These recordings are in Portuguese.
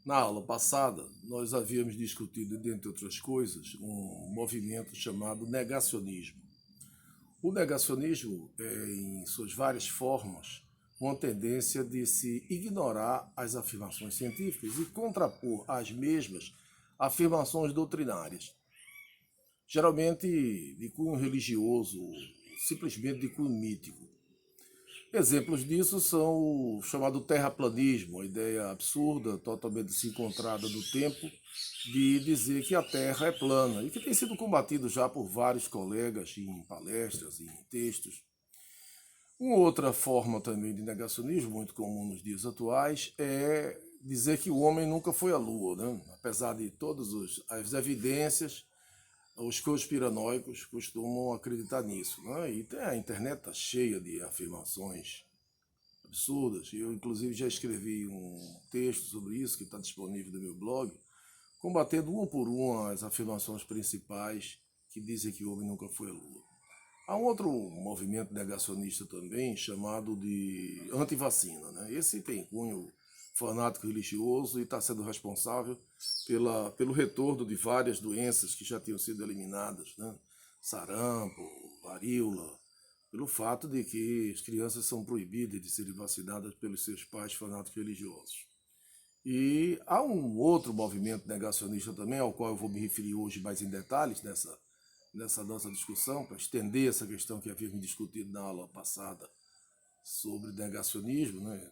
Na aula passada, nós havíamos discutido, dentre outras coisas, um movimento chamado negacionismo. O negacionismo é, em suas várias formas, uma tendência de se ignorar as afirmações científicas e contrapor às mesmas afirmações doutrinárias, geralmente de cunho religioso, simplesmente de cunho mítico. Exemplos disso são o chamado terraplanismo, a ideia absurda, totalmente desencontrada do tempo, de dizer que a Terra é plana e que tem sido combatido já por vários colegas em palestras e em textos. Uma outra forma também de negacionismo, muito comum nos dias atuais, é dizer que o homem nunca foi à Lua, né? Apesar de todas as evidências, os conspiranoicos costumam acreditar nisso, né? E a internet está cheia de afirmações absurdas. Eu, inclusive, já escrevi um texto sobre isso que está disponível no meu blog, combatendo uma por uma as afirmações principais que dizem que o homem nunca foi à Lua. Há um outro movimento negacionista também, chamado de antivacina, né? Esse tem cunho fanático religioso e está sendo responsável pelo retorno de várias doenças que já tinham sido eliminadas, né? Sarampo, varíola, pelo fato de que as crianças são proibidas de serem vacinadas pelos seus pais fanáticos religiosos. E há um outro movimento negacionista também, ao qual eu vou me referir hoje mais em detalhes nessa nossa discussão, para estender essa questão que havíamos discutido na aula passada sobre negacionismo, né?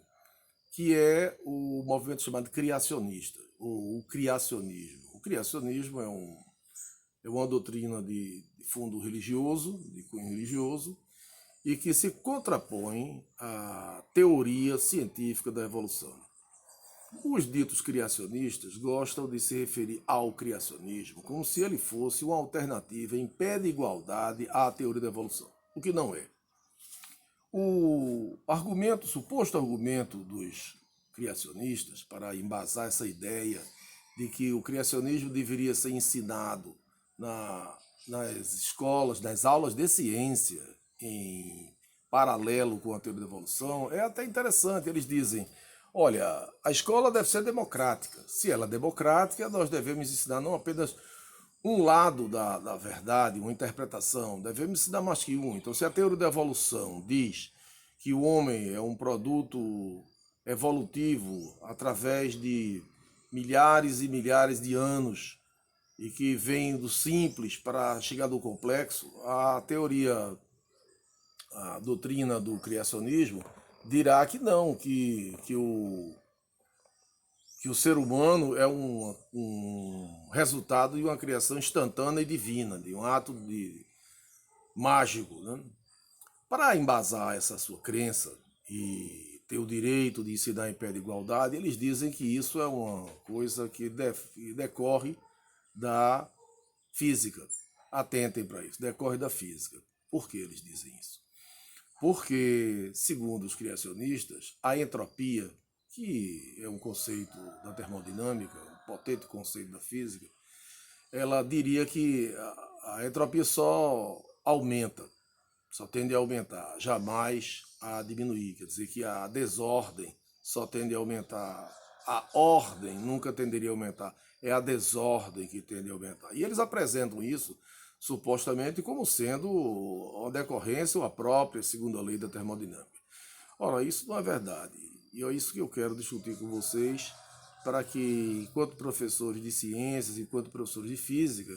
Que é o movimento chamado criacionista, ou o criacionismo. O criacionismo é uma doutrina de fundo religioso, de cunho religioso, e que se contrapõe à teoria científica da evolução. Os ditos criacionistas gostam de se referir ao criacionismo como se ele fosse uma alternativa em pé de igualdade à teoria da evolução, o que não é. O suposto argumento dos criacionistas para embasar essa ideia de que o criacionismo deveria ser ensinado nas escolas, nas aulas de ciência, em paralelo com a teoria da evolução, é até interessante. Eles dizem: olha, a escola deve ser democrática. Se ela é democrática, nós devemos ensinar não apenas um lado da verdade, uma interpretação, devemos ensinar mais que um. Então, se a teoria da evolução diz que o homem é um produto evolutivo através de milhares e milhares de anos e que vem do simples para chegar do complexo, a doutrina do criacionismo dirá que não, que o ser humano é um resultado de uma criação instantânea e divina, de um ato mágico. Né? Para embasar essa sua crença e ter o direito de ensinar em pé de igualdade, eles dizem que isso é uma coisa que decorre da física. Atentem para isso, decorre da física. Por que eles dizem isso? Porque, segundo os criacionistas, a entropia, que é um conceito da termodinâmica, um potente conceito da física, ela diria que a entropia só aumenta, só tende a aumentar, jamais a diminuir. Quer dizer que a desordem só tende a aumentar, a ordem nunca tenderia a aumentar, é a desordem que tende a aumentar. E eles apresentam isso supostamente como sendo uma decorrência ou a própria segunda lei da termodinâmica. Ora, isso não é verdade. E é isso que eu quero discutir com vocês, para que, enquanto professores de ciências, enquanto professores de física,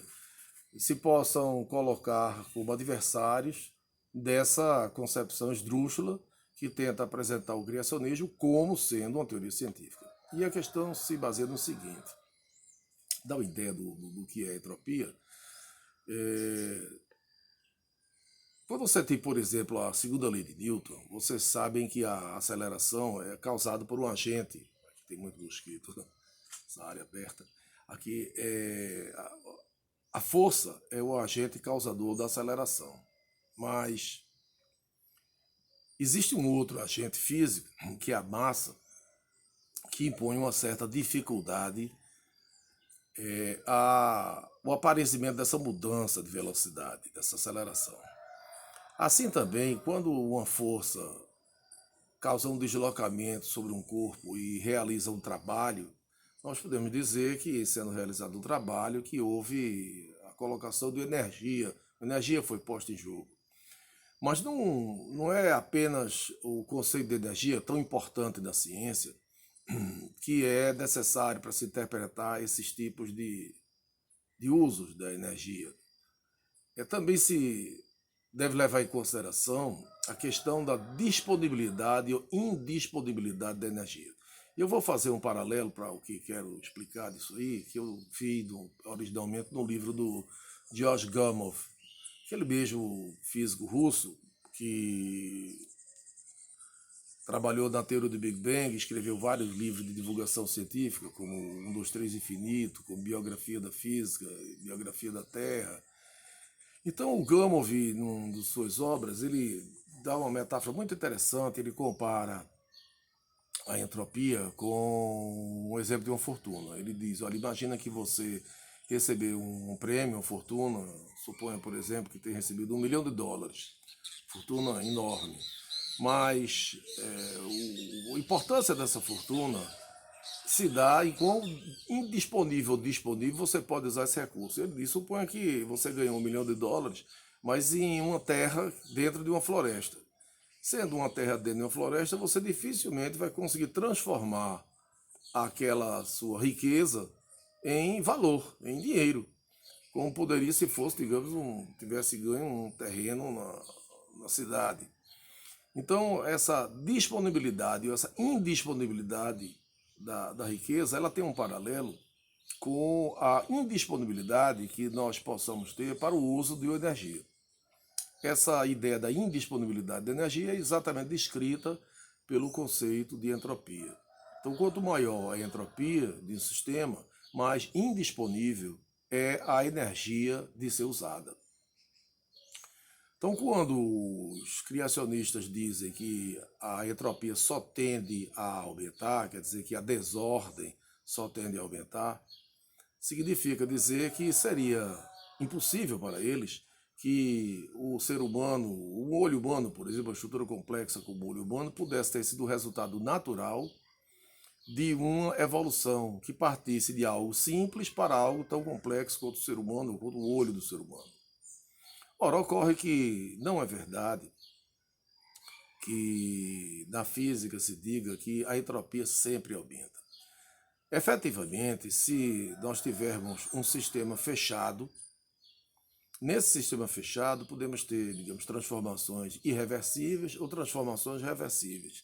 se possam colocar como adversários dessa concepção esdrúxula que tenta apresentar o criacionismo como sendo uma teoria científica. E a questão se baseia no seguinte: dá uma ideia do que é entropia. Quando você tem, por exemplo, a segunda lei de Newton, vocês sabem que a aceleração é causada por um agente. Aqui tem muito mosquito, essa área aberta. Aqui a força é o agente causador da aceleração. Mas existe um outro agente físico, que é a massa, que impõe uma certa dificuldade ao aparecimento dessa mudança de velocidade, dessa aceleração. Assim também, quando uma força causa um deslocamento sobre um corpo e realiza um trabalho, nós podemos dizer que, sendo realizado um trabalho, que houve a colocação de energia, a energia foi posta em jogo. Mas não é apenas o conceito de energia tão importante na ciência que é necessário para se interpretar esses tipos de usos da energia. Também se deve levar em consideração a questão da disponibilidade ou indisponibilidade da energia. Eu vou fazer um paralelo para o que quero explicar disso aí, que eu vi originalmente no livro do George Gamow, aquele mesmo físico russo que trabalhou na teoria do Big Bang, escreveu vários livros de divulgação científica, como 1, 2, 3 Infinito, como Biografia da Física, Biografia da Terra. Então o Gamow, numa de suas obras, ele dá uma metáfora muito interessante, ele compara a entropia com um exemplo de uma fortuna. Ele diz, olha, imagina que você recebeu um prêmio, uma fortuna, suponha, por exemplo, que tenha recebido $1 milhão, fortuna enorme. Mas a importância dessa fortuna se dá em quão indisponível ou disponível você pode usar esse recurso. Ele diz, suponha que você ganhou $1 milhão, mas em uma terra dentro de uma floresta. Sendo uma terra dentro de uma floresta, você dificilmente vai conseguir transformar aquela sua riqueza em valor, em dinheiro. Como poderia se fosse, digamos, tivesse ganho um terreno na cidade. Então, essa disponibilidade ou essa indisponibilidade da riqueza, ela tem um paralelo com a indisponibilidade que nós possamos ter para o uso de energia. Essa ideia da indisponibilidade de energia é exatamente descrita pelo conceito de entropia. Então, quanto maior a entropia de um sistema, mais indisponível é a energia de ser usada. Então, quando os criacionistas dizem que a entropia só tende a aumentar, quer dizer que a desordem só tende a aumentar, significa dizer que seria impossível para eles que o ser humano, o olho humano, por exemplo, a estrutura complexa como o olho humano, pudesse ter sido o resultado natural de uma evolução que partisse de algo simples para algo tão complexo quanto o ser humano, quanto o olho do ser humano. Ora, ocorre que não é verdade que na física se diga que a entropia sempre aumenta. Efetivamente, se nós tivermos um sistema fechado, nesse sistema fechado podemos ter, digamos, transformações irreversíveis ou transformações reversíveis.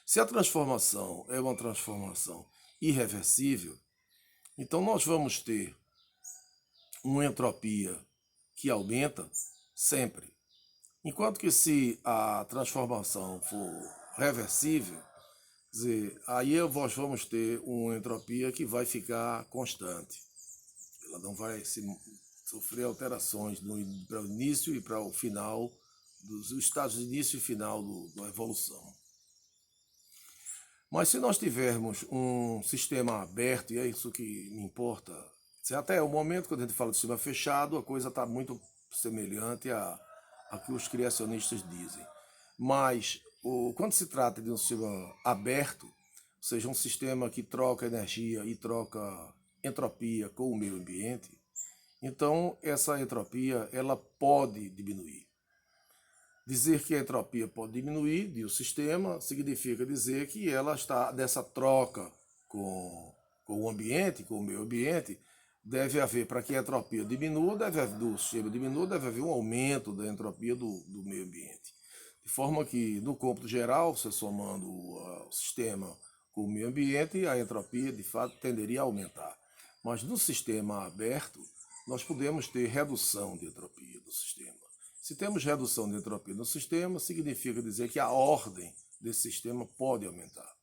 Se a transformação é uma transformação irreversível, então nós vamos ter uma entropia que aumenta sempre. Enquanto que se a transformação for reversível, quer dizer, aí nós vamos ter uma entropia que vai ficar constante. Ela não vai sofrer alterações para o início e para o final, dos estados de início e final da evolução. Mas se nós tivermos um sistema aberto, e é isso que me importa, até o momento quando a gente fala de sistema fechado, a coisa está muito semelhante a que os criacionistas dizem. Mas quando se trata de um sistema aberto, ou seja, um sistema que troca energia e troca entropia com o meio ambiente, então essa entropia ela pode diminuir. Dizer que a entropia pode diminuir de um sistema significa dizer que ela está nessa troca com o ambiente, com o meio ambiente, deve haver, para que a entropia diminua, do sistema diminua, deve haver um aumento da entropia do meio ambiente. De forma que, no cômputo geral, você somando o sistema com o meio ambiente, a entropia, de fato, tenderia a aumentar. Mas no sistema aberto, nós podemos ter redução de entropia do sistema. Se temos redução de entropia no sistema, significa dizer que a ordem desse sistema pode aumentar.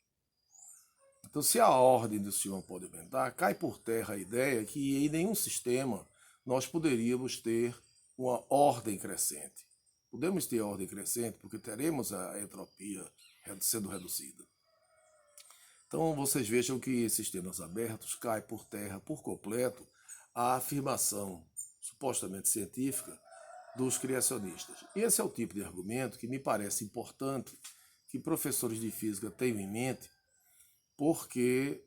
Então, se a ordem do sistema pode aumentar, cai por terra a ideia que em nenhum sistema nós poderíamos ter uma ordem crescente. Podemos ter ordem crescente porque teremos a entropia sendo reduzida. Então, vocês vejam que em sistemas abertos cai por terra por completo a afirmação supostamente científica dos criacionistas. Esse é o tipo de argumento que me parece importante que professores de física tenham em mente, porque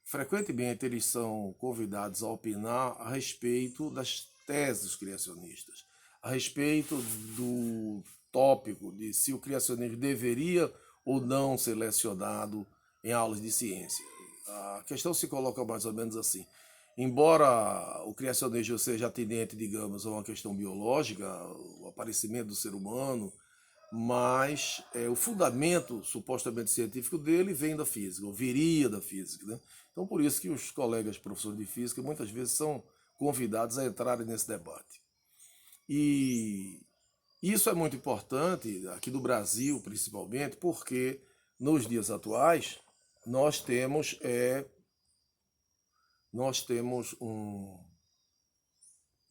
frequentemente eles são convidados a opinar a respeito das teses criacionistas, a respeito do tópico de se o criacionismo deveria ou não ser lecionado em aulas de ciência. A questão se coloca mais ou menos assim. Embora o criacionismo seja atendente, digamos, a uma questão biológica, o aparecimento do ser humano, mas o fundamento supostamente científico dele vem da física, ou viria da física, né? Então, por isso que os colegas professores de física muitas vezes são convidados a entrarem nesse debate. E isso é muito importante, aqui no Brasil principalmente, porque nos dias atuais nós temos, um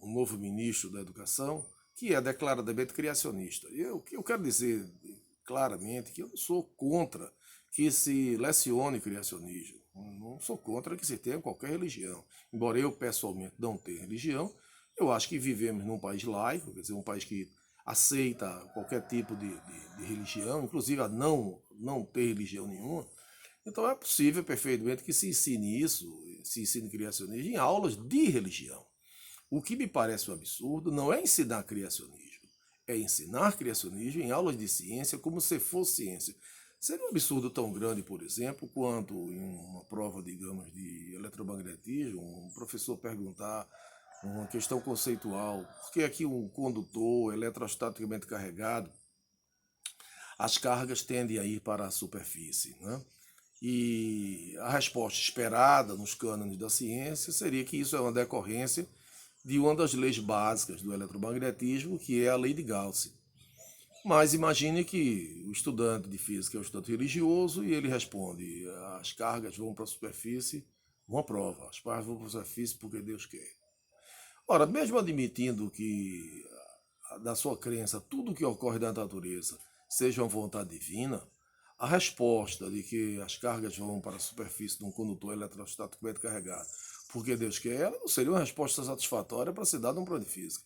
novo ministro da Educação que é declaradamente criacionista. Eu quero dizer claramente que eu não sou contra que se lecione criacionismo. Não sou contra que se tenha qualquer religião. Embora eu pessoalmente não tenha religião, eu acho que vivemos num país laico, quer dizer, um país que aceita qualquer tipo de religião, inclusive a não ter religião nenhuma. Então é possível perfeitamente que se ensine isso, se ensine criacionismo em aulas de religião. O que me parece um absurdo não é ensinar criacionismo, é ensinar criacionismo em aulas de ciência como se fosse ciência. Seria um absurdo tão grande, por exemplo, quanto em uma prova, digamos, de eletromagnetismo, um professor perguntar uma questão conceitual, por que aqui um condutor eletrostaticamente carregado, as cargas tendem a ir para a superfície, né? E a resposta esperada nos cânones da ciência seria que isso é uma decorrência de uma das leis básicas do eletromagnetismo, que é a lei de Gauss. Mas imagine que o estudante de física é um estudante religioso e ele responde: as cargas vão para a superfície, uma prova, as cargas vão para a superfície porque Deus quer. Ora, mesmo admitindo que, da sua crença, tudo que ocorre na natureza seja uma vontade divina, a resposta de que as cargas vão para a superfície de um condutor eletrostaticamente carregado porque Deus quer, ela não seria uma resposta satisfatória para ser dada um plano de física.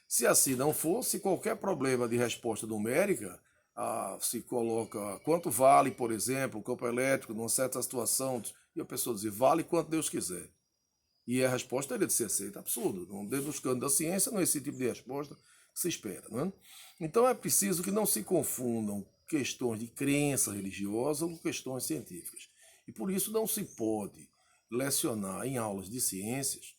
Se assim não fosse, qualquer problema de resposta numérica, se coloca quanto vale, por exemplo, o campo elétrico numa certa situação, e a pessoa diz, vale quanto Deus quiser. E a resposta teria de ser aceita. Absurdo. Dentro dos canos da ciência não é esse tipo de resposta que se espera. Não é? Então é preciso que não se confundam questões de crença religiosa com questões científicas. E por isso não se pode lecionar em aulas de ciências,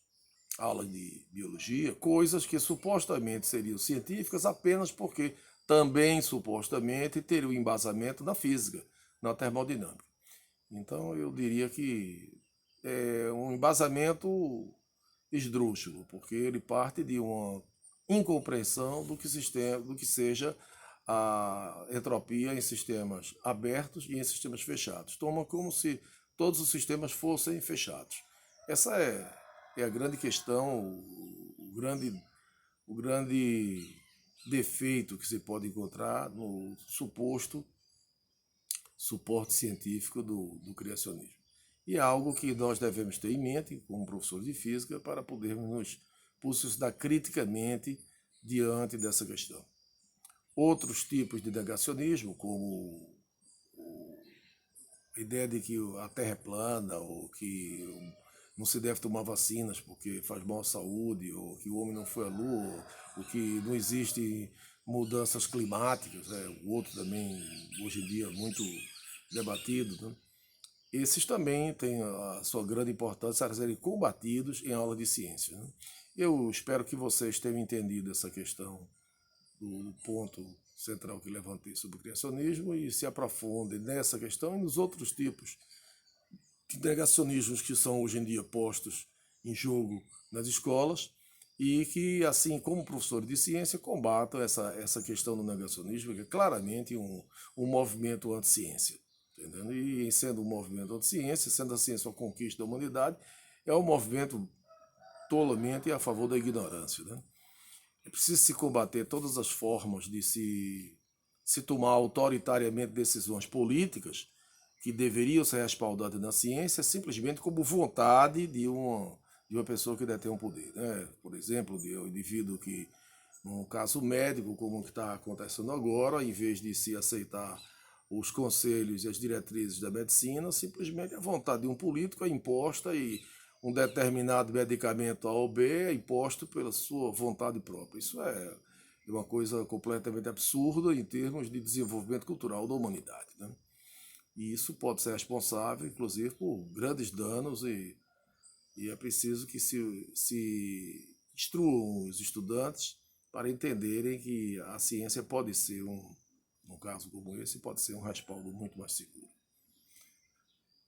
aulas de biologia, coisas que supostamente seriam científicas apenas porque também supostamente teriam embasamento na física, na termodinâmica. Então eu diria que é um embasamento esdrúxulo, porque ele parte de uma incompreensão do que seja a entropia em sistemas abertos e em sistemas fechados. Toma como se todos os sistemas fossem fechados. Essa é a grande questão, o grande defeito que se pode encontrar no suposto suporte científico do criacionismo. E é algo que nós devemos ter em mente, como professores de física, para podermos nos posicionar criticamente diante dessa questão. Outros tipos de negacionismo, como a ideia de que a Terra é plana, ou que não se deve tomar vacinas porque faz mal à saúde, ou que o homem não foi à Lua, ou que não existe mudanças climáticas, o outro também, hoje em dia, muito debatido, né? Esses também têm a sua grande importância a serem combatidos em aula de ciência, né? Eu espero que vocês tenham entendido essa questão do ponto central que levantei sobre o criacionismo e se aprofundem nessa questão e nos outros tipos de negacionismos que são hoje em dia postos em jogo nas escolas e que, assim como professores de ciência, combatam essa questão do negacionismo, que é claramente um movimento anti-ciência. Entendendo? E sendo um movimento anti-ciência, sendo a ciência uma conquista da humanidade, é um movimento tolamente a favor da ignorância. Né? É preciso se combater todas as formas de se tomar autoritariamente decisões políticas que deveriam ser respaldadas na ciência simplesmente como vontade de uma pessoa que detém um poder. Né? Por exemplo, de um indivíduo que, num caso médico, como o que está acontecendo agora, em vez de se aceitar os conselhos e as diretrizes da medicina, simplesmente a vontade de um político é imposta e um determinado medicamento A ou B é imposto pela sua vontade própria. Isso é uma coisa completamente absurda em termos de desenvolvimento cultural da humanidade, né? E isso pode ser responsável, inclusive, por grandes danos e é preciso que se instruam os estudantes para entenderem que a ciência pode ser num caso como esse, pode ser um respaldo muito mais seguro.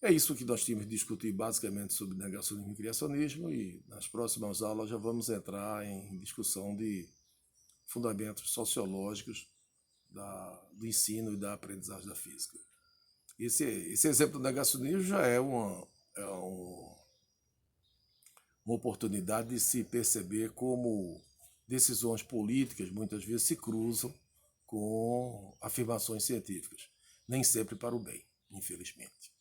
É isso que nós tínhamos de discutir basicamente sobre negacionismo e criacionismo e nas próximas aulas já vamos entrar em discussão de fundamentos sociológicos do ensino e da aprendizagem da física. Esse exemplo do negacionismo já é uma oportunidade de se perceber como decisões políticas muitas vezes se cruzam com afirmações científicas, nem sempre para o bem, infelizmente.